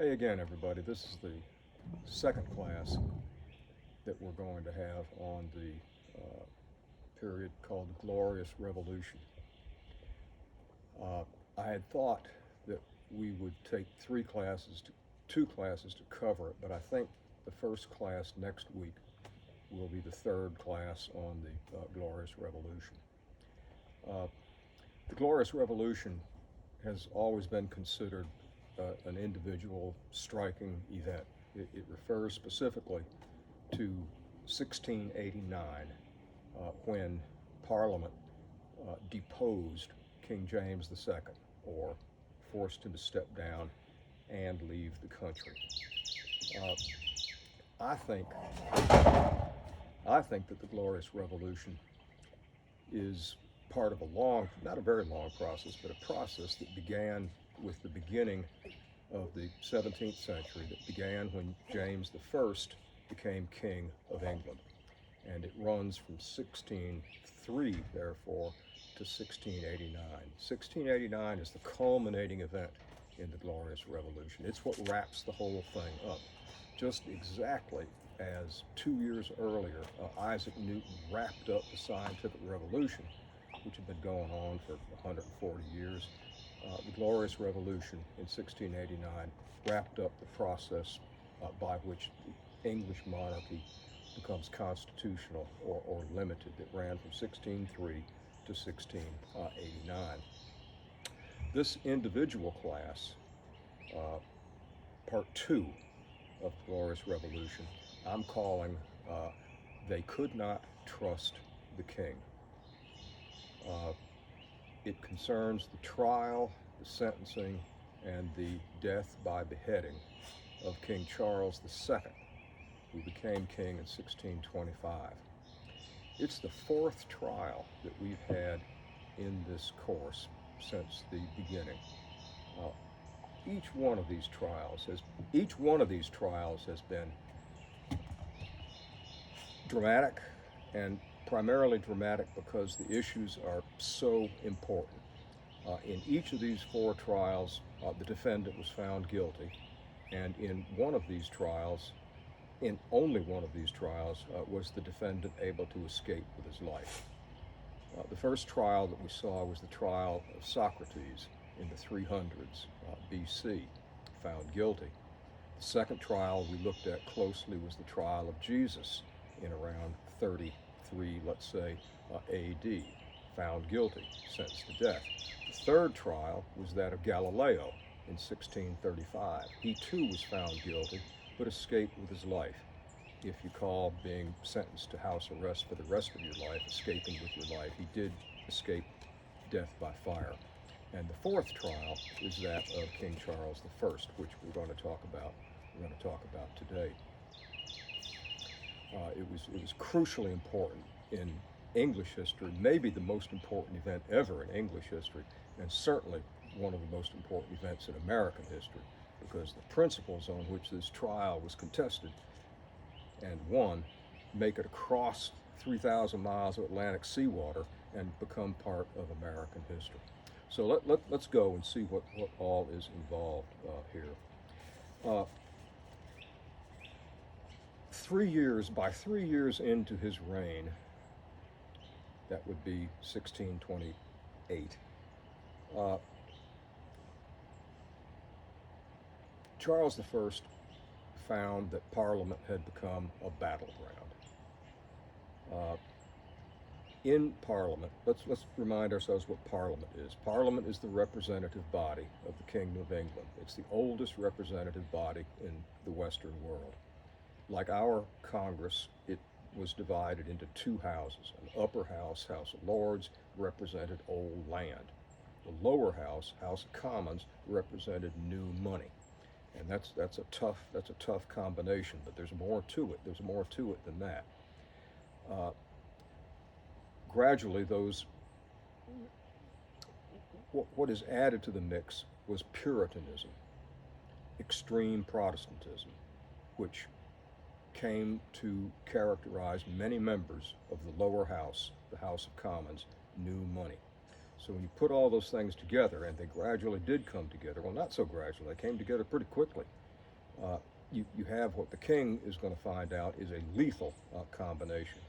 Hey again, everybody. This is the second class that we're going to have on the period called the Glorious Revolution. I had thought that we would take two classes to cover it, but I think the first class next week will be the third class on the Glorious Revolution. The Glorious Revolution has always been considered an individual striking event. It refers specifically to 1689 when Parliament deposed King James II, or forced him to step down and leave the country. I think that the Glorious Revolution is part of a long, not a very long process, but a process that began with the beginning of the 17th century, that began when James I became King of England. And it runs from 1603, therefore, to 1689. 1689 is the culminating event in the Glorious Revolution. It's what wraps the whole thing up. Just exactly as 2 years earlier, Isaac Newton wrapped up the scientific revolution, which had been going on for 140 years. The Glorious Revolution in 1689 wrapped up the process by which the English monarchy becomes constitutional or limited, that ran from 1603 to 1689. This individual class, part two of the Glorious Revolution, I'm calling They Could Not Trust the King. It concerns the trial, the sentencing, and the death by beheading of King Charles II, who became king in 1625. It's the fourth trial that we've had in this course since the beginning. Each one of these trials has been dramatic, and primarily dramatic because the issues are so important. In each of these four trials, the defendant was found guilty, and in only one of these trials, was the defendant able to escape with his life. The first trial that we saw was the trial of Socrates in the 300s BC, found guilty. The second trial we looked at closely was the trial of Jesus in around 33, let's say, AD, found guilty, sentenced to death. The third trial was that of Galileo in 1635. He too was found guilty, but escaped with his life. If you call being sentenced to house arrest for the rest of your life escaping with your life, he did escape death by fire. And the fourth trial is that of King Charles I, which we're going to talk about today. It was crucially important in English history, maybe the most important event ever in English history, and certainly one of the most important events in American history, because the principles on which this trial was contested and won make it across 3,000 miles of Atlantic seawater and become part of American history. So let's go and see what all is involved here. 3 years into his reign, that would be 1628, Charles I found that Parliament had become a battleground. In Parliament, let's remind ourselves what Parliament is. Parliament is the representative body of the Kingdom of England. It's the oldest representative body in the Western world. Like our Congress, it was divided into two houses. An upper house, House of Lords, represented old land. The lower house, House of Commons, represented new money. And that's a tough combination, but there's more to it. There's more to it than that. Gradually, what is added to the mix was Puritanism, extreme Protestantism, which came to characterize many members of the lower house, the House of Commons, new money. So when you put all those things together, and they gradually did come together, well, not so gradually, they came together pretty quickly You have what the king is going to find out is a lethal combination.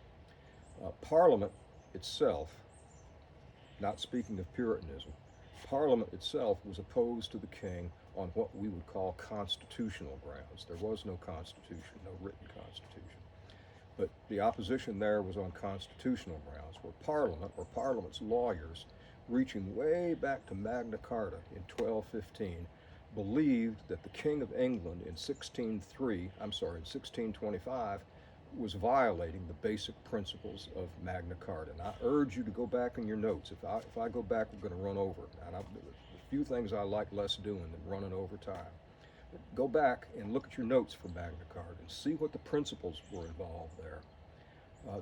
Parliament itself, not speaking of Puritanism, Parliament itself was opposed to the king on what we would call constitutional grounds. There was no constitution, no written constitution. But the opposition there was on constitutional grounds, where Parliament, or Parliament's lawyers, reaching way back to Magna Carta in 1215, believed that the King of England in 1625 was violating the basic principles of Magna Carta. And I urge you to go back in your notes. If I go back, we're going to run over. And a few things I like less doing than running over time. But go back and look at your notes for Magna Carta and see what the principles were involved there.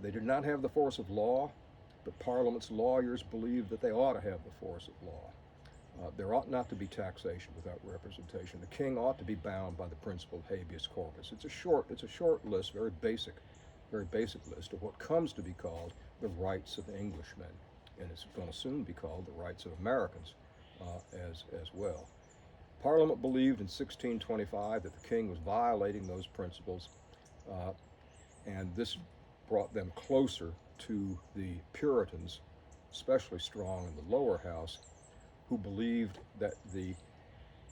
They did not have the force of law, but Parliament's lawyers believed that they ought to have the force of law. There ought not to be taxation without representation. The king ought to be bound by the principle of habeas corpus. It's a short list, very basic list of what comes to be called the rights of Englishmen, and it's going to soon be called the rights of Americans as well. Parliament believed in 1625 that the king was violating those principles, and this brought them closer to the Puritans, especially strong in the lower house, who believed that the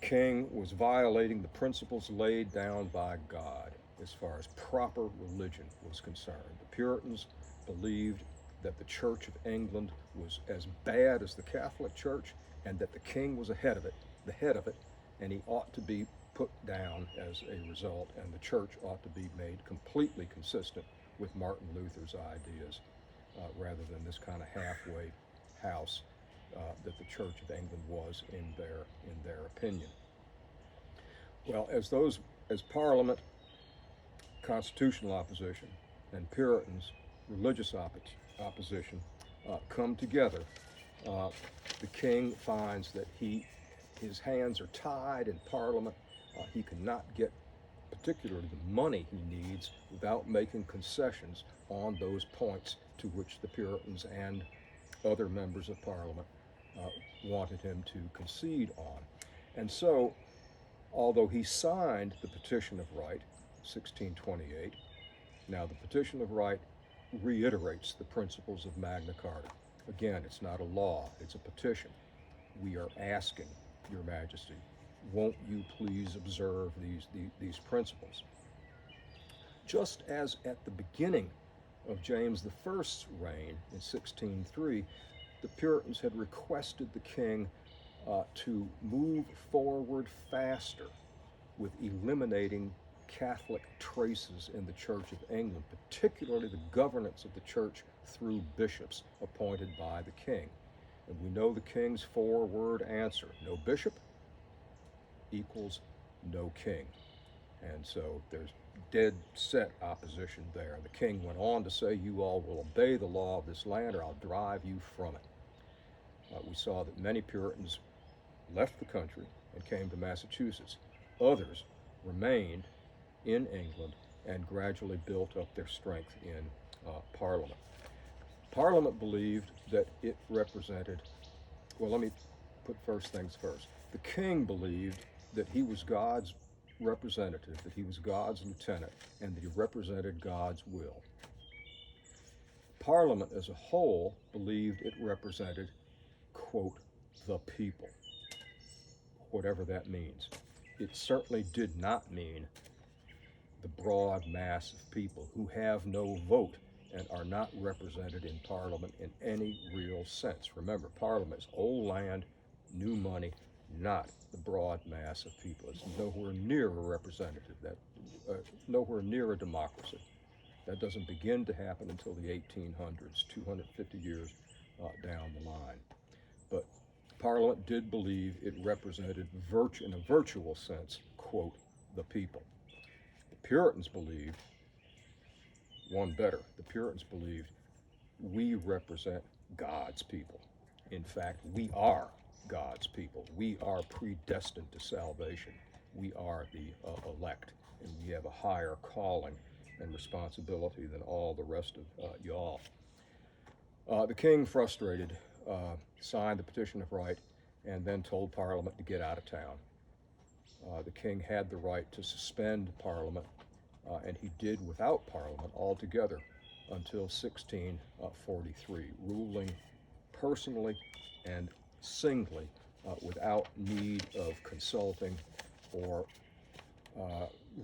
king was violating the principles laid down by God as far as proper religion was concerned. The Puritans believed that the Church of England was as bad as the Catholic Church, and that the king was the head of it, and he ought to be put down as a result, and the church ought to be made completely consistent with Martin Luther's ideas, rather than this kind of halfway house that the Church of England was in their opinion. Well, as Parliament, constitutional opposition, and Puritans, religious opposition, come together, the king finds that his hands are tied in Parliament. He cannot get particularly the money he needs without making concessions on those points to which the Puritans and other members of Parliament wanted him to concede on. And so, although he signed the Petition of Right, 1628, now the Petition of Right reiterates the principles of Magna Carta. Again, it's not a law, it's a petition. We are asking, Your Majesty, won't you please observe these principles? Just as at the beginning of James I's reign in 1603, the Puritans had requested the king to move forward faster with eliminating Catholic traces in the Church of England, particularly the governance of the church through bishops appointed by the king. And we know the king's four-word answer: no bishop equals no king. And so there's dead set opposition there. The king went on to say, you all will obey the law of this land or I'll drive you from it. We saw that many Puritans left the country and came to Massachusetts. Others remained in England and gradually built up their strength in Parliament. Parliament believed that it represented, well, let me put first things first. The king believed that he was God's representative, that he was God's lieutenant, and that he represented God's will. Parliament as a whole believed it represented, quote, the people, whatever that means. It certainly did not mean the broad mass of people who have no vote and are not represented in Parliament in any real sense. Remember, Parliament is old land, new money, not the broad mass of people. It's nowhere near a representative, nowhere near a democracy. That doesn't begin to happen until the 1800s, 250 years down the line. But Parliament did believe it represented, in a virtual sense, quote, the people. The Puritans believed one better. The Puritans believed we represent God's people. In fact, we are God's people. We are predestined to salvation. We are the elect, and we have a higher calling and responsibility than all the rest of y'all. The king, frustrated, signed the Petition of Right and then told Parliament to get out of town. The king had the right to suspend Parliament, and he did without Parliament altogether until 1643, ruling personally and singly without need of consulting or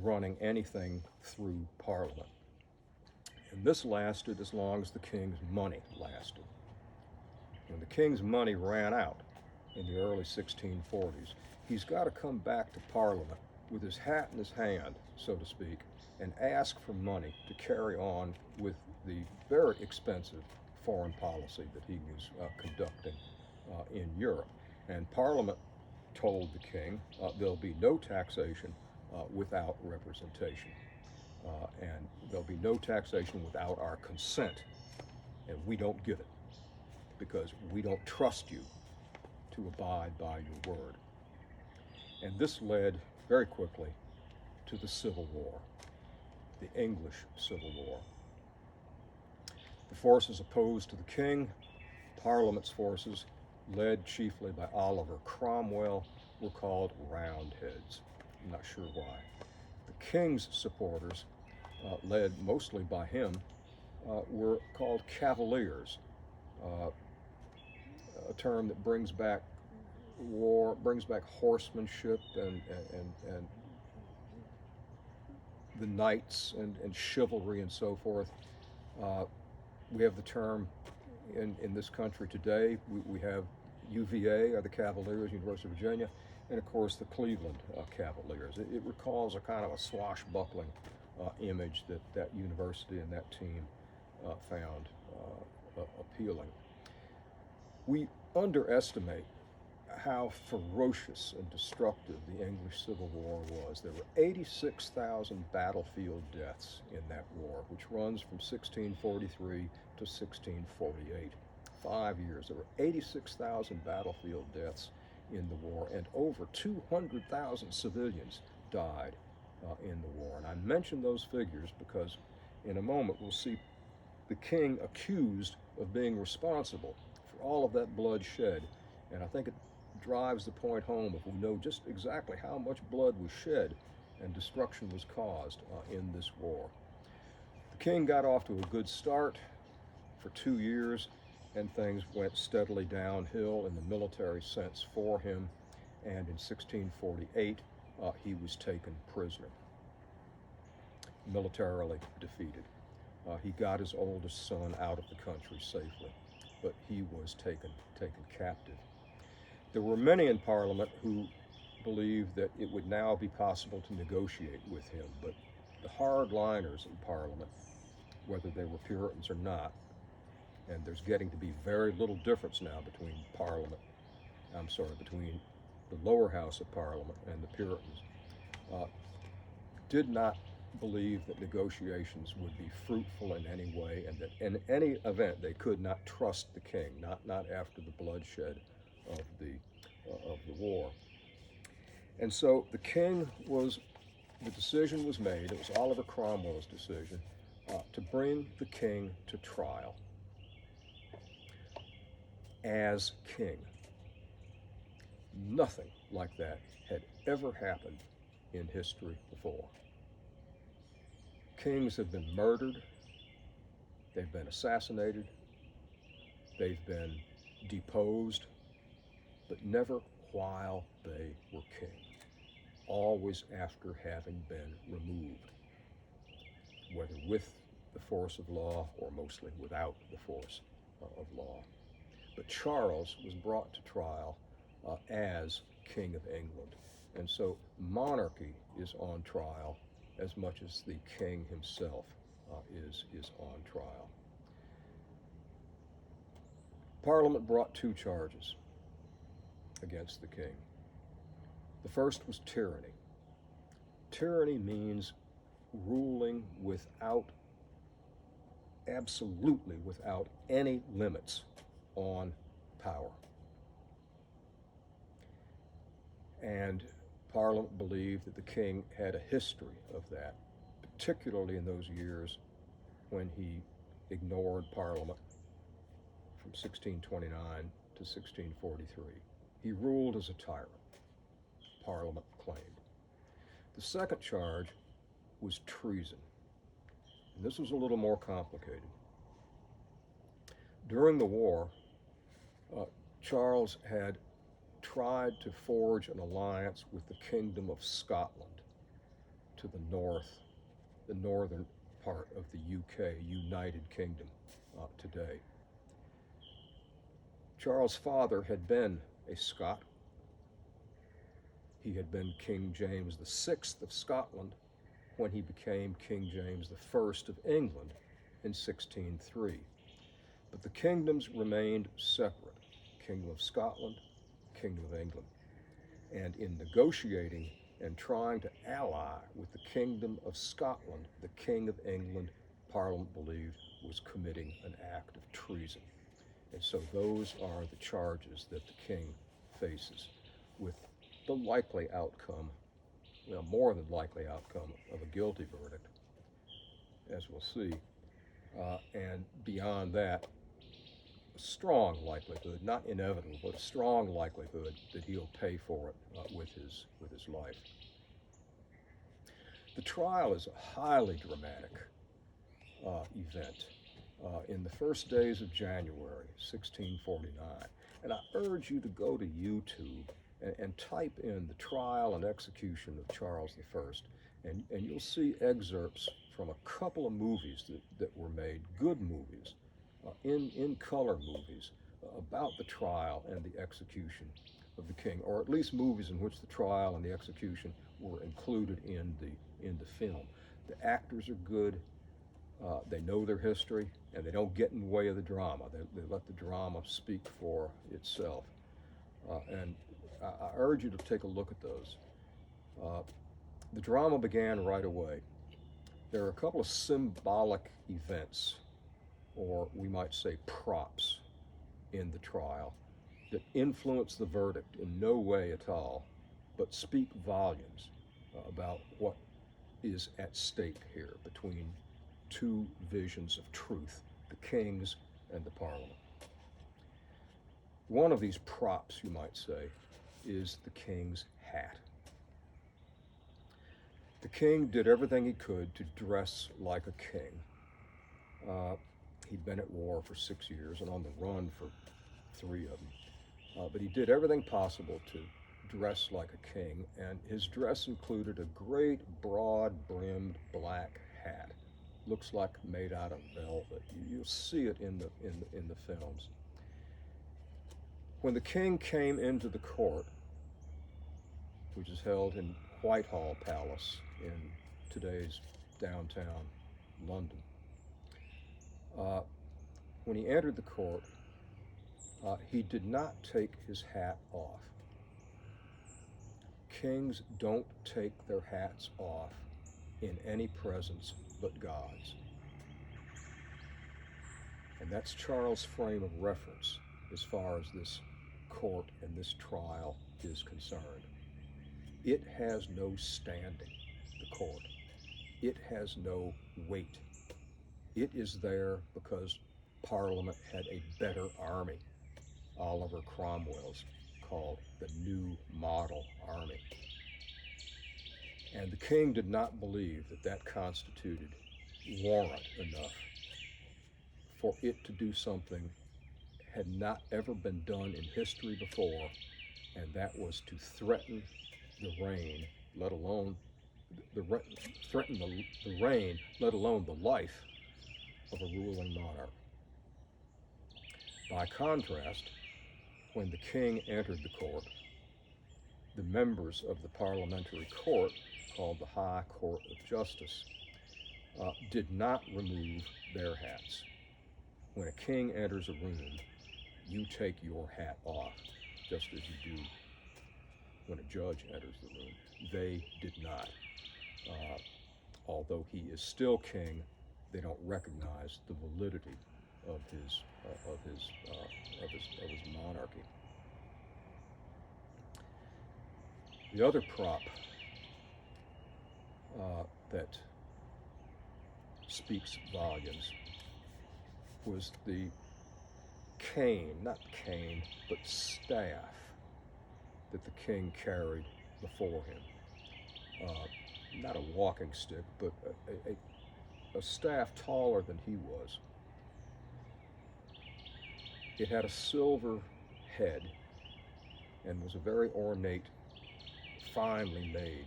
running anything through Parliament. And this lasted as long as the king's money lasted. When the king's money ran out in the early 1640s, he's got to come back to Parliament with his hat in his hand, so to speak, and ask for money to carry on with the very expensive foreign policy that he was conducting in Europe. And Parliament told the king there'll be no taxation without representation, and there'll be no taxation without our consent, and we don't give it because we don't trust you to abide by your word. And this led very quickly to the Civil War, the English Civil War. The forces opposed to the king, Parliament's forces, led chiefly by Oliver Cromwell, were called Roundheads. I'm not sure why. The king's supporters, led mostly by him, were called Cavaliers, a term that brings back war, brings back horsemanship and the knights and chivalry and so forth. We have the term in this country today. We have UVA, or the Cavaliers, University of Virginia, and of course the Cleveland Cavaliers. It recalls a kind of a swashbuckling image that university and that team found appealing. We underestimate how ferocious and destructive the English Civil War was. There were 86,000 battlefield deaths in that war, which runs from 1643 to 1648. 5 years. There were 86,000 battlefield deaths in the war, and over 200,000 civilians died in the war. And I mention those figures because in a moment we'll see the king accused of being responsible for all of that blood shed. And I think it drives the point home if we know just exactly how much blood was shed and destruction was caused in this war. The king got off to a good start for 2 years, and things went steadily downhill in the military sense for him. And in 1648, he was taken prisoner, militarily defeated. He got his oldest son out of the country safely, but he was taken captive. There were many in Parliament who believed that it would now be possible to negotiate with him, but the hardliners in Parliament, whether they were Puritans or not, and there's getting to be very little difference now between between the lower house of Parliament and the Puritans, did not believe that negotiations would be fruitful in any way, and that in any event they could not trust the king, not after the bloodshed of the war. And so the decision was made, it was Oliver Cromwell's decision, to bring the king to trial as king. Nothing like that had ever happened in history before. Kings have been murdered, they've been assassinated, they've been deposed, but never while they were king, always after having been removed, whether with the force of law or mostly without the force of law. But Charles was brought to trial as King of England, and so monarchy is on trial as much as the king himself is on trial. Parliament brought 2 charges against the king. The first was tyranny. Tyranny means ruling absolutely without any limits on power. And Parliament believed that the king had a history of that, particularly in those years when he ignored Parliament from 1629 to 1643. He ruled as a tyrant, Parliament claimed. The second charge was treason, and this was a little more complicated. During the war, Charles had tried to forge an alliance with the Kingdom of Scotland to the north, the northern part of the UK, United Kingdom today. Charles' father had been a Scot. He had been King James VI of Scotland when he became King James I of England in 1603. But the kingdoms remained separate, Kingdom of Scotland, Kingdom of England. And in negotiating and trying to ally with the Kingdom of Scotland, the King of England, Parliament believed, was committing an act of treason. And so those are the charges that the king faces, with the likely outcome, well, more than likely outcome of a guilty verdict, as we'll see. And beyond that, a strong likelihood, not inevitable, but a strong likelihood that he'll pay for it with his life. The trial is a highly dramatic event in the first days of January 1649. And I urge you to go to YouTube and type in the trial and execution of Charles I, and you'll see excerpts from a couple of movies that were made, good movies, in color movies, about the trial and the execution of the king, or at least movies in which the trial and the execution were included in the film. The actors are good. They know their history, and they don't get in the way of the drama. They let the drama speak for itself. And I urge you to take a look at those. The drama began right away. There are a couple of symbolic events, or we might say props, in the trial that influence the verdict in no way at all, but speak volumes about what is at stake here between two visions of truth, the king's and the Parliament. One of these props, you might say, is the king's hat. The king did everything he could to dress like a king. He'd been at war for 6 years and on the run for 3 of them. But he did everything possible to dress like a king, and his dress included a great broad-brimmed black hat. Looks like made out of velvet. You'll see it in the films. When the king came into the court, which is held in Whitehall Palace in today's downtown London, when he entered the court, he did not take his hat off. Kings don't take their hats off in any presence but God's. And that's Charles' frame of reference as far as this court and this trial is concerned. It has no standing, the court. It has no weight. It is there because Parliament had a better army, Oliver Cromwell's called the New Model Army. And the king did not believe that that constituted warrant enough for it to do something had not ever been done in history before, and that was to threaten the reign, let alone the reign, let alone the life of a ruling monarch. By contrast, when the king entered the court, the members of the parliamentary court, called the High Court of Justice, did not remove their hats. When a king enters a room, you take your hat off, just as you do when a judge enters the room. They did not. Although he is still king, they don't recognize the validity of his monarchy. The other prop that speaks volumes was the cane, not cane, but staff that the king carried before him. not a walking stick, but a staff taller than he was. It had a silver head and was a very ornate, finely made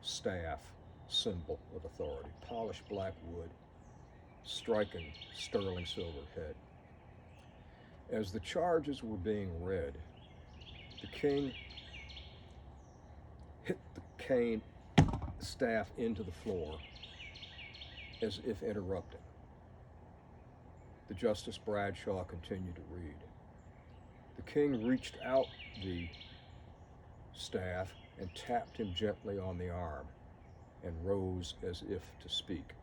staff symbol of authority. Polished black wood, striking sterling silver head. As the charges were being read, the king hit the cane staff into the floor as if interrupting. The Justice Bradshaw continued to read. The king reached out the staff and tapped him gently on the arm and rose as if to speak.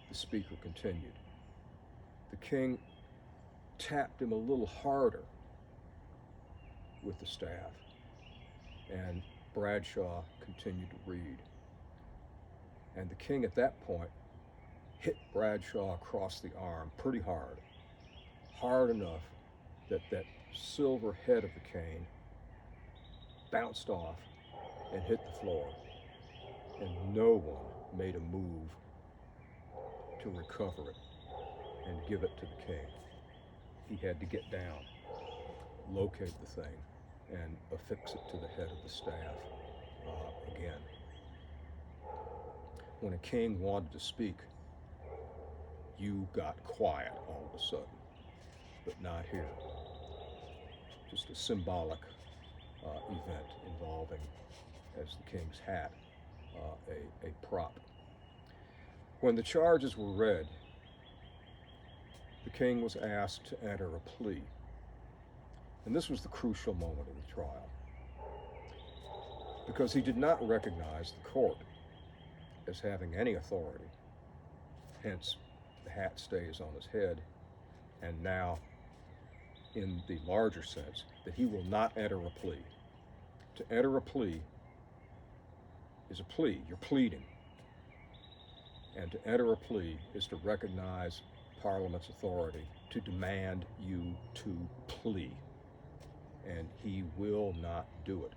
The speaker continued. The king tapped him a little harder with the staff, and Bradshaw continued to read. And the king at that point hit Bradshaw across the arm pretty hard enough that that silver head of the cane bounced off and hit the floor, and no one made a move to recover it and give it to the king. He had to get down, locate the thing, and affix it to the head of the staff again. When a king wanted to speak, you got quiet all of a sudden, but not here. Just a symbolic event involving, as the king's hat, a prop. When the charges were read, the king was asked to enter a plea. And this was the crucial moment of the trial, because he did not recognize the court as having any authority. Hence, the hat stays on his head, and now, in the larger sense, that he will not enter a plea. To enter a plea is a plea. You're pleading. And to enter a plea is to recognize Parliament's authority to demand you to plea. And he will not do it.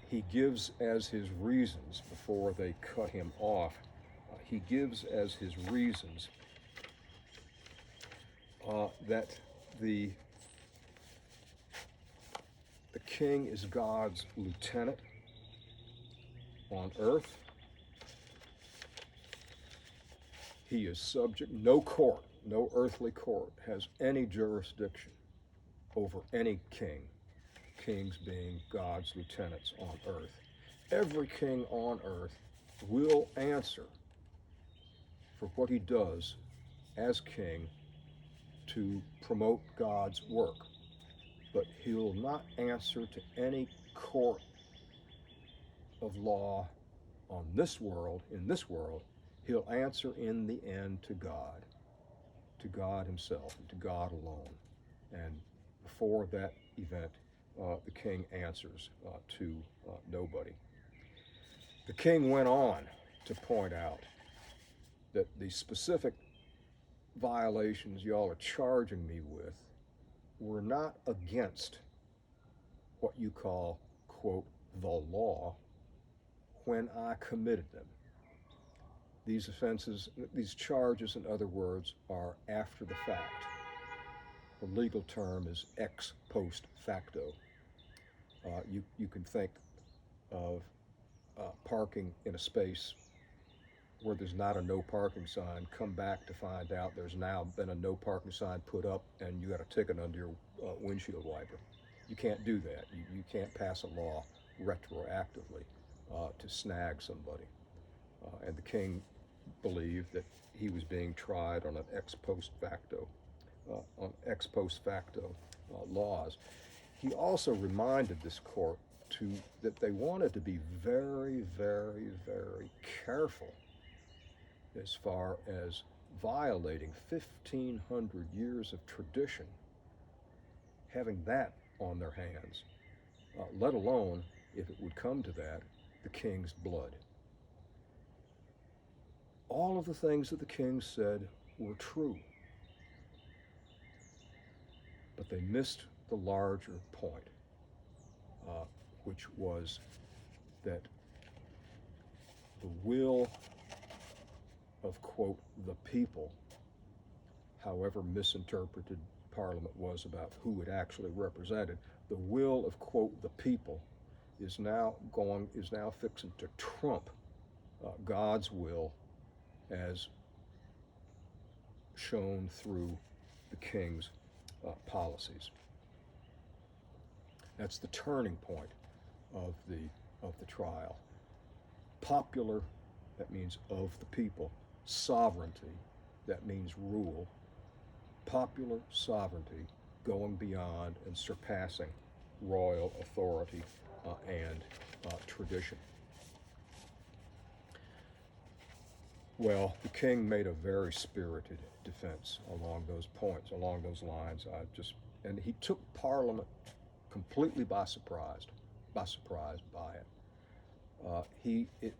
He gives as his reasons, before they cut him off, he gives as his reasons that the king is God's lieutenant on earth. He is subject, no court, no earthly court has any jurisdiction over any king, kings being God's lieutenants on earth. Every king on earth will answer for what he does as king to promote God's work, but he will not answer to any court of law on this world, in this world. He'll answer in the end to God himself, and to God alone. And before that event, the king answers to nobody. The king went on to point out that the specific violations y'all are charging me with were not against what you call, quote, the law, when I committed them. These offenses, these charges, in other words, are after the fact. The legal term is ex post facto. You can think of parking in a space where there's not a no parking sign, come back to find out there's now been a no parking sign put up and you got a ticket under your windshield wiper. You can't do that. You can't pass a law retroactively to snag somebody. And the king believed that he was being tried on an ex post facto laws. He also reminded this court that they wanted to be very, very, very careful as far as violating 1,500 years of tradition, having that on their hands, let alone, if it would come to that, the king's blood. All of the things that the king said were true, but they missed the larger point, which was that the will of, quote, the people, however misinterpreted Parliament was about who it actually represented, the will of, quote, the people is now fixing to trump God's will as shown through the king's policies. That's the turning point of the trial. Popular, that means of the people. Sovereignty, that means rule. Popular sovereignty going beyond and surpassing royal authority and tradition. Well, the king made a very spirited defense along those points, along those lines. And he took Parliament completely by surprise by it.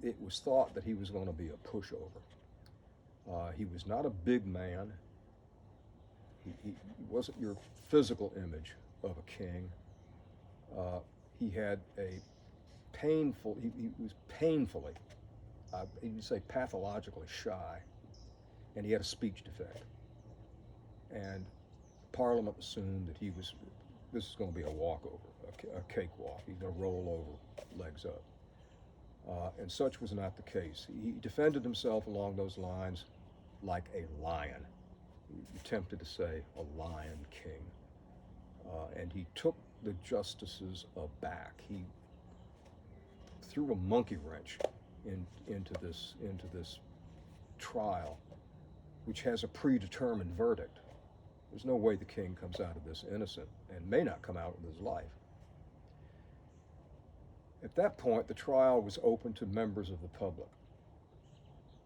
It was thought that he was going to be a pushover. He was not a big man. He wasn't your physical image of a king. He had a painful, he was painfully, you'd say pathologically shy, and he had a speech defect. And Parliament assumed that this is going to be a walkover, a cakewalk. He's going to roll over, legs up. And such was not the case. He defended himself along those lines like a lion. He attempted to say a lion king. And he took the justices aback. He threw a monkey wrench into this trial, which has a predetermined verdict. There's no way the king comes out of this innocent, and may not come out with his life. At that point, the trial was open to members of the public.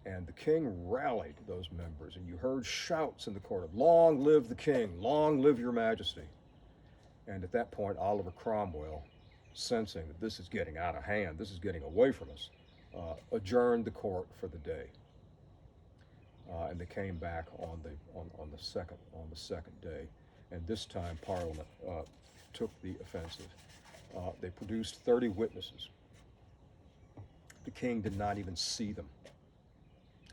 And the king rallied those members, and you heard shouts in the court of, "Long live the king, long live your majesty." And at that point, Oliver Cromwell, sensing that this is getting out of hand, this is getting away from us, adjourned the court for the day. And they came back on the second day, and this time Parliament took the offensive. They produced 30 witnesses. The king did not even see them,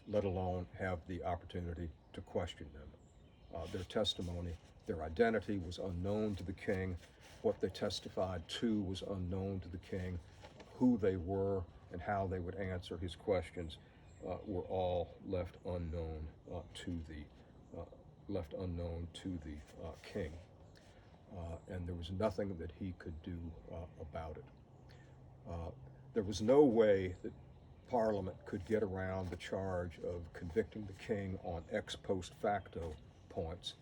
let alone have the opportunity to question them. Their testimony, their identity was unknown to the king. What they testified to was unknown to the king. Who they were and how they would answer his questions were all left unknown to the king. And there was nothing that he could do about it. There was no way that Parliament could get around the charge of convicting the king on ex post facto points,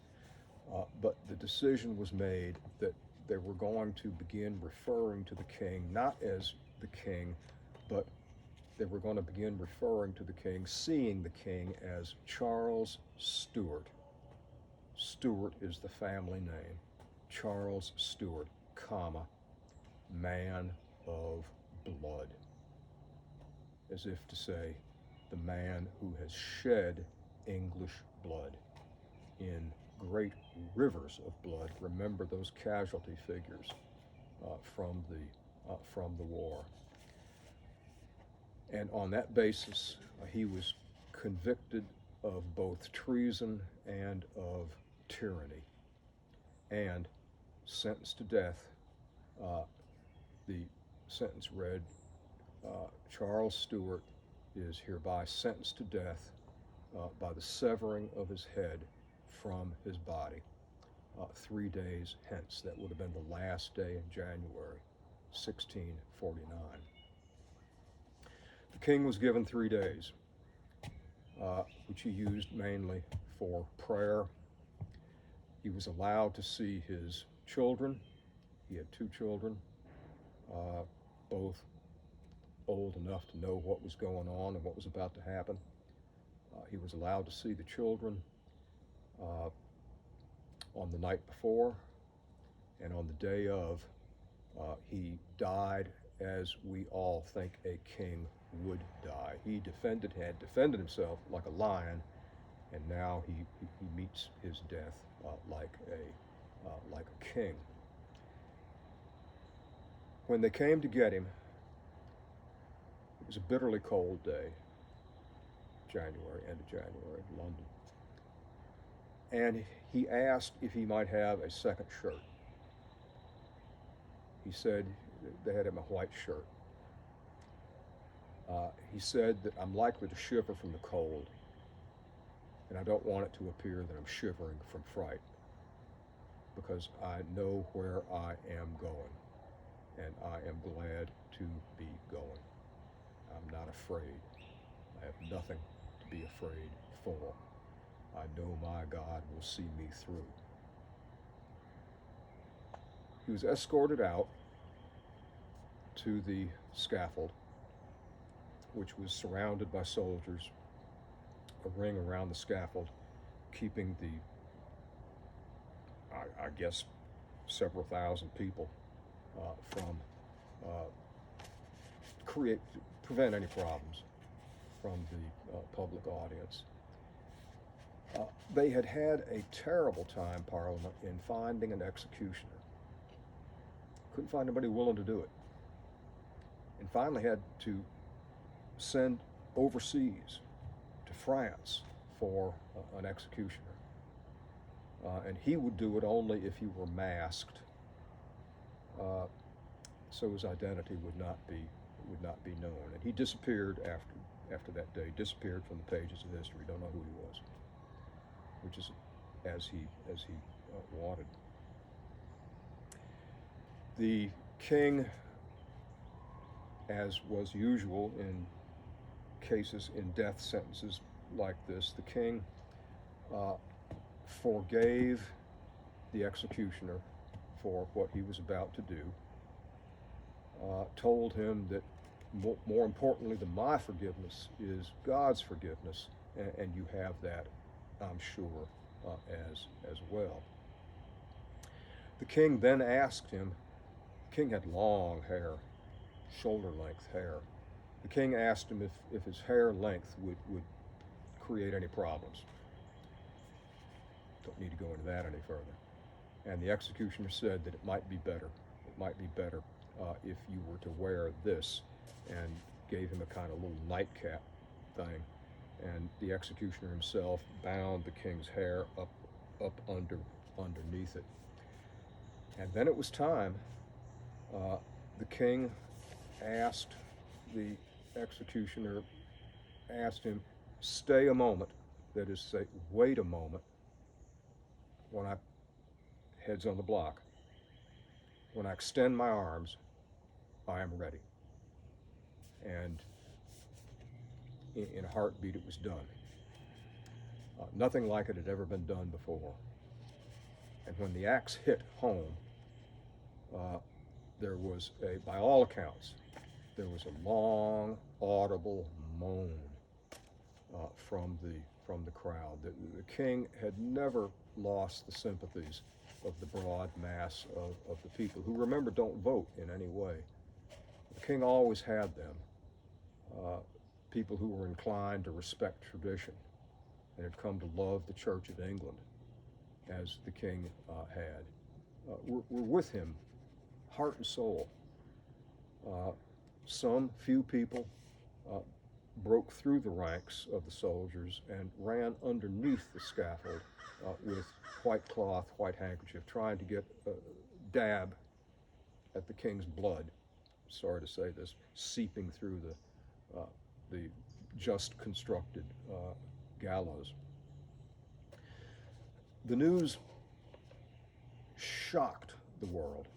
but the decision was made that they were going to begin referring to the king not as the king, but they were going to begin referring to the king, seeing the king as Charles Stuart. Stuart is the family name. Charles Stuart, comma, man of blood. As if to say, the man who has shed English blood in great rivers of blood. Remember those casualty figures from the war. And on that basis, he was convicted of both treason and of tyranny, and sentenced to death. The sentence read, Charles Stuart is hereby sentenced to death by the severing of his head from his body 3 days hence. That would have been the last day in January 1649. The king was given 3 days, which he used mainly for prayer. He was allowed to see his children. He had 2 children, both old enough to know what was going on and what was about to happen. He was allowed to see the children on the night before, and on the day of, he died as we all think a king would die. He had defended himself like a lion, and now he meets his death like a king. When they came to get him, It was a bitterly cold day, January, end of January in London. And he asked if he might have a second shirt. He said they had him a white shirt. He said that I'm likely to shiver from the cold, and I don't want it to appear that I'm shivering from fright, because I know where I am going, and I am glad to be going. I'm not afraid. I have nothing to be afraid for. I know my God will see me through. He was escorted out to the scaffold, which was surrounded by soldiers, a ring around the scaffold, keeping the, I guess, several thousand people from prevent any problems from the public audience. They had had a terrible time, Parliament, in finding an executioner. Couldn't find anybody willing to do it. And finally had to send overseas to France for an executioner. And he would do it only if he were masked, so his identity would not be known. And he disappeared after that day, disappeared from the pages of history. Don't know who he was, which is as he wanted. The king, as was usual in cases in death sentences like this, the king forgave the executioner for what he was about to do, told him that more importantly than my forgiveness is God's forgiveness, and you have that, I'm sure, as well. The king then asked him. The king had long hair, shoulder-length hair. The king asked him if his hair length would create any problems. Don't need to go into that any further. And the executioner said that it might be better. It might be better if you were to wear this, and gave him a kind of little nightcap thing. And the executioner himself bound the king's hair up underneath it. And then it was time. The king asked the executioner, asked him, stay a moment, that is to say, wait a moment, when I, heads on the block, when I extend my arms, I am ready. And in a heartbeat it was done. Nothing like it had ever been done before. And when the axe hit home, there was by all accounts, there was a long, audible moan from the crowd. The king had never lost the sympathies of the broad mass of the people, who, remember, don't vote in any way. The king always had them, people who were inclined to respect tradition and had come to love the Church of England, as the king had. Were with him, heart and soul. Some few people broke through the ranks of the soldiers and ran underneath the scaffold with white cloth, white handkerchief, trying to get a dab at the king's blood. Sorry to say this, seeping through the just constructed gallows. The news shocked the world.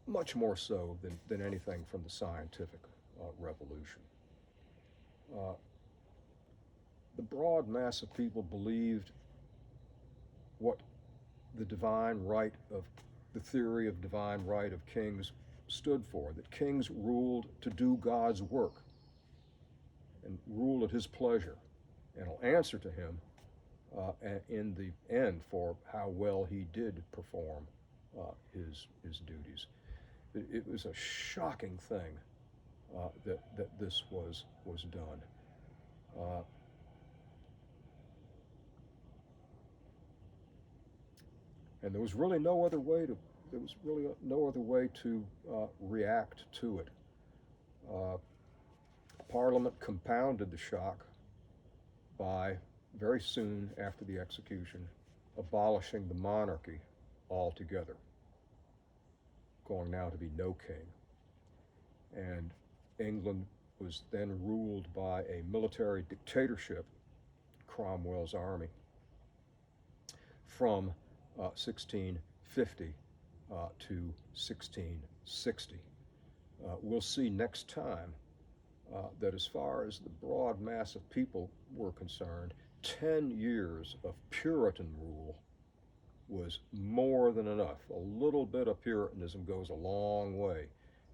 Much more so than anything from the scientific revolution. The broad mass of people believed what the divine right of, the theory of divine right of kings stood for, that kings ruled to do God's work and rule at his pleasure, and will answer to him in the end for how well he did perform his duties. It was a shocking thing that this was done. And there was really no other way there was really no other way to react to it. Parliament compounded the shock by, very soon after the execution, abolishing the monarchy altogether, going now to be no king. And England was then ruled by a military dictatorship, Cromwell's army, from 1650 to 1660. We'll see next time that as far as the broad mass of people were concerned, 10 years of Puritan rule was more than enough. A little bit of Puritanism goes a long way,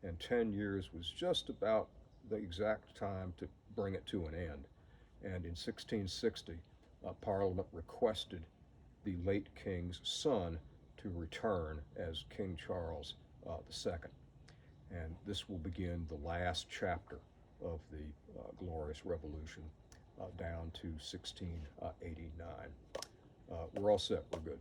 and 10 years was just about the exact time to bring it to an end. And in 1660, Parliament requested the late king's son to return as King Charles II. And this will begin the last chapter of the Glorious Revolution down to 1689. We're all set. We're good.